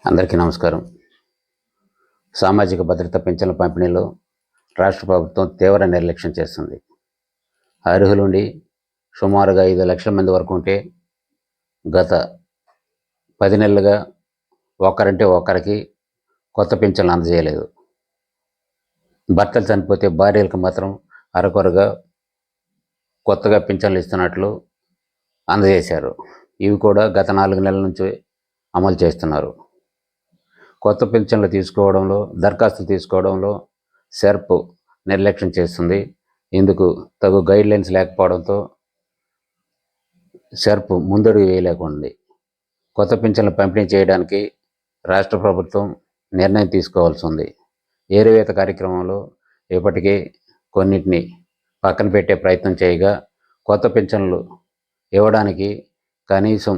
అందరికీ నమస్కారం. సామాజిక భద్రత పింఛన్ల పంపిణీలో రాష్ట్ర ప్రభుత్వం తీవ్ర నిర్లక్ష్యం చేస్తుంది. అర్హులుండి సుమారుగా 5 లక్షల మంది వరకు ఉంటే గత 10 నెలలుగా ఒకరంటే ఒకరికి కొత్త పింఛన్లు అందజేయలేదు. భర్తలు చనిపోతే భార్యలకు మాత్రం అరకొరగా కొత్తగా పింఛన్లు ఇస్తున్నట్లు అందజేశారు. ఇవి కూడా గత 4 నెలల నుంచి అమలు చేస్తున్నారు. కొత్త పింఛన్లు తీసుకోవడంలో, దరఖాస్తులు తీసుకోవడంలో సెర్ప్ నిర్లక్ష్యం చేస్తుంది. ఇందుకు తగు గైడ్లైన్స్ లేకపోవడంతో సెర్ప్ ముందడుగు వేయలేకుంది. కొత్త పింఛన్లు పంపిణీ చేయడానికి రాష్ట్ర ప్రభుత్వం నిర్ణయం తీసుకోవాల్సి ఉంది. ఏరువేత కార్యక్రమంలో ఇప్పటికే కొన్నిటిని పక్కన పెట్టే ప్రయత్నం చేయగా, కొత్త పింఛన్లు ఇవ్వడానికి కనీసం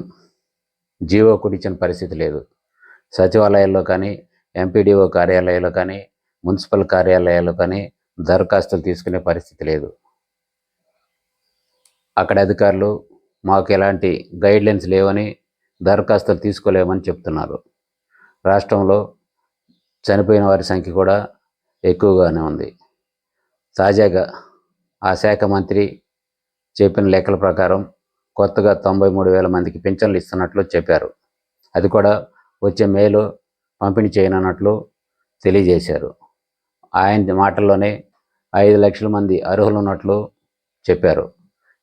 జీవో కూడా ఇచ్చిన పరిస్థితి లేదు. సచివాలయాల్లో కానీ, ఎంపీడీఓ కార్యాలయాల్లో కానీ, మున్సిపల్ కార్యాలయాల్లో కానీ దరఖాస్తులు తీసుకునే పరిస్థితి లేదు. అక్కడ అధికారులు మాకు ఎలాంటి గైడ్లైన్స్ లేవని దరఖాస్తులు తీసుకోలేమని చెప్తున్నారు. రాష్ట్రంలో చనిపోయిన వారి సంఖ్య కూడా ఎక్కువగానే ఉంది. తాజాగా ఆ శాఖ మంత్రి చెప్పిన లెక్కల ప్రకారం కొత్తగా 93,000 మందికి పింఛన్లు ఇస్తున్నట్లు చెప్పారు. అది కూడా వచ్చే మేలో పంపిణీ చేయనున్నట్లు తెలియజేశారు. ఆయన మాటల్లోనే 5 లక్షల మంది అర్హులు ఉన్నట్లు చెప్పారు.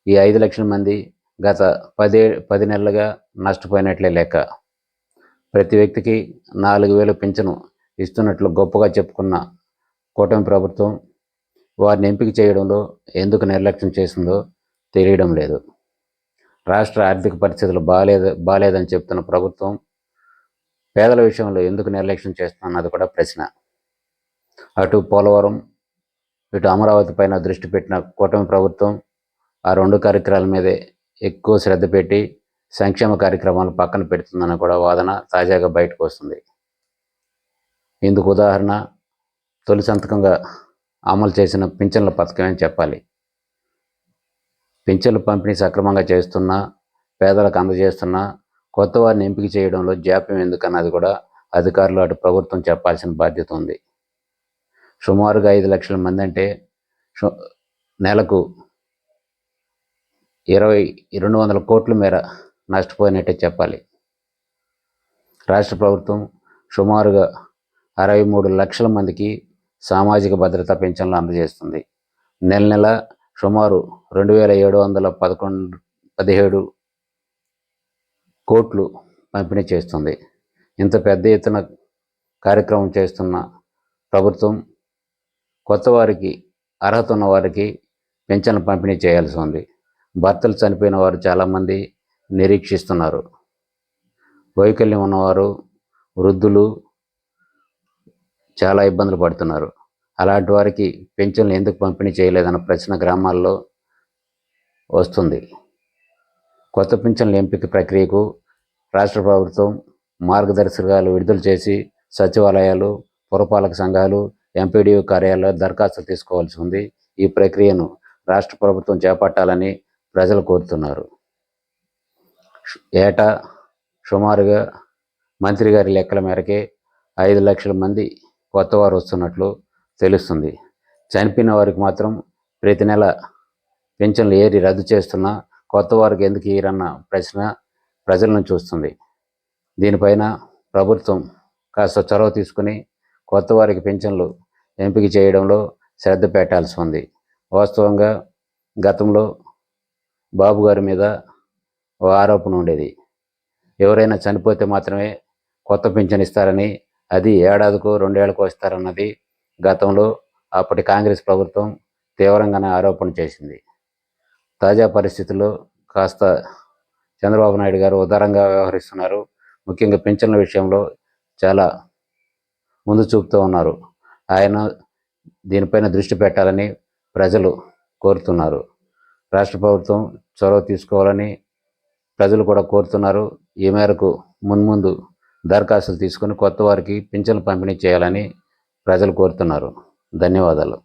ఈ 5 లక్షల మంది గత 10 నెలలుగా నష్టపోయినట్లే లెక్క. ప్రతి వ్యక్తికి 4,000 పింఛను ఇస్తున్నట్లు గొప్పగా చెప్పుకున్న కూటమి ప్రభుత్వం వారిని ఎంపిక చేయడంలో ఎందుకు నిర్లక్ష్యం చేసిందో తెలియడం లేదు. రాష్ట్ర ఆర్థిక పరిస్థితులు బాలేదని చెప్తున్న ప్రభుత్వం పేదల విషయంలో ఎందుకు నిర్లక్ష్యం చేస్తున్నది కూడా ప్రశ్న. అటు పోలవరం, ఇటు అమరావతి పైన దృష్టి పెట్టిన కూటమి ప్రభుత్వం ఆ 2 కార్యక్రమాల మీదే ఎక్కువ శ్రద్ధ పెట్టి సంక్షేమ కార్యక్రమాలు పక్కన పెడుతుందన్న కూడా వాదన తాజాగా బయటకు వస్తుంది. ఇందుకు ఉదాహరణ తొలి సంతకంగా అమలు చేసిన పింఛన్ల పథకమే చెప్పాలి. పింఛన్ల పంపిణీ సక్రమంగా చేస్తున్నా, పేదలకు అందజేస్తున్నా కొత్త వారిని ఎంపిక చేయడంలో జాప్యం ఎందుకన్నది కూడా అధికారులు, అటు ప్రభుత్వం చెప్పాల్సిన బాధ్యత ఉంది. సుమారుగా 5 లక్షల మంది అంటే నెలకు 200 కోట్ల మేర నష్టపోయినట్టే చెప్పాలి. రాష్ట్ర ప్రభుత్వం సుమారుగా 63 లక్షల మందికి సామాజిక భద్రతా పింఛన్లు అందజేస్తుంది. నెల సుమారు 2,717 కోట్లు పంపిణీ చేస్తుంది. ఇంత పెద్ద ఎత్తున కార్యక్రమం చేస్తున్న ప్రభుత్వం కొత్త వారికి, అర్హత ఉన్న వారికి పింఛన్లు పంపిణీ చేయాల్సి ఉంది. భర్తలు చనిపోయిన వారు చాలామంది నిరీక్షిస్తున్నారు. వైకల్యం ఉన్నవారు, వృద్ధులు చాలా ఇబ్బందులు పడుతున్నారు. అలాంటి వారికి పింఛన్లు ఎందుకు పంపిణీ చేయలేదన్న ప్రశ్న గ్రామాల్లో వస్తుంది. కొత్త పింఛన్ల ఎంపిక ప్రక్రియకు రాష్ట్ర ప్రభుత్వం మార్గదర్శకాలు విడుదల చేసి సచివాలయాలు, పురపాలక సంఘాలు, ఎంపీడీఓ కార్యాలయాల్లో దరఖాస్తులు తీసుకోవాల్సి ఉంది. ఈ ప్రక్రియను రాష్ట్ర ప్రభుత్వం చేపట్టాలని ప్రజలు కోరుతున్నారు. ఏటా సుమారుగా మంత్రి గారి లెక్కల మేరకే 5 లక్షల మంది కొత్త వారు వస్తున్నట్లు తెలుస్తుంది. చనిపోయిన వారికి మాత్రం ప్రతి నెల పింఛన్లు ఏరి రద్దు చేస్తున్నా కొత్త వారికి ఎందుకు ఇయ్యరన్న ప్రశ్న ప్రజలను చూస్తుంది. దీనిపైన ప్రభుత్వం కాస్త చొరవ తీసుకుని కొత్త వారికి పింఛన్లు ఎంపిక చేయడంలో శ్రద్ధ పెట్టాల్సి ఉంది. వాస్తవంగా గతంలో బాబు గారి మీద ఓ ఆరోపణ ఉండేది. ఎవరైనా చనిపోతే మాత్రమే కొత్త పింఛన్ ఇస్తారని, అది ఏడాదికో 2 ఏళ్లకో ఇస్తారన్నది గతంలో అప్పటి కాంగ్రెస్ ప్రభుత్వం తీవ్రంగానే ఆరోపణ చేసింది. తాజా పరిస్థితుల్లో కాస్త చంద్రబాబు నాయుడు గారు ఉదారంగా వ్యవహరిస్తున్నారు. ముఖ్యంగా పింఛన్ల విషయంలో చాలా ముందు చూపుతూ ఉన్నారు. ఆయన దీనిపైన దృష్టి పెట్టాలని ప్రజలు కోరుతున్నారు. రాష్ట్ర ప్రభుత్వం చొరవ తీసుకోవాలని ప్రజలు కూడా కోరుతున్నారు. ఈ మేరకు మున్ముందు దరఖాస్తులు తీసుకుని కొత్త వారికి పింఛన్లు పంపిణీ చేయాలని ప్రజలు కోరుతున్నారు. ధన్యవాదాలు.